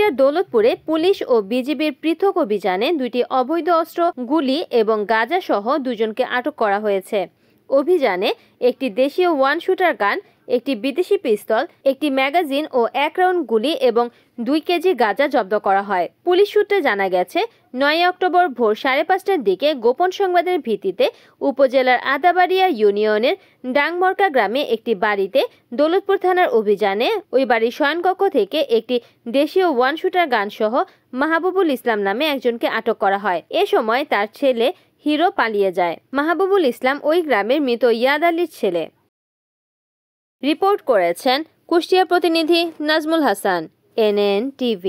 কুষ্টিয়ার দৌলতপুরে পুলিশ ও বিজিবির পৃথক অভিযানে 2টি অবৈধ অস্ত্র, গুলি এবং গাঁজা সহ 2জনকে আটক করা হয়েছে। অভিযানে একটি দেশীয় ওয়ান শুটার গান, একটি বিদেশি পিস্তল, একটি ম্যাগাজিন ও 1 রাউন্ড গুলি এবং 2 কেজি গাঁজা জব্দ করা হয়। পুলিশ সূত্রে জানা গেছে, 9 অক্টোবর ভোর 5:30টার দিকে গোপন সংবাদের ভিত্তিতে উপজেলার আদাবাড়িয়া ইউনিয়নের ডাংমরকা গ্রামে একটি বাড়িতে দৌলতপুর থানার অভিযানে ওই বাড়ির শয়নকক্ষ থেকে একটি দেশীয় ওয়ান শুটার গান সহ মাহবুবুল ইসলাম নামে একজনকে আটক করা হয়। এ সময় তার ছেলে হিরো পালিয়ে যায়। মাহবুবুল ইসলাম ওই গ্রামের মৃত ইয়াদ আলীর ছেলে। রিপোর্ট করেছেন কুষ্টিয়া প্রতিনিধি নাজমুল হাসান, NN TV।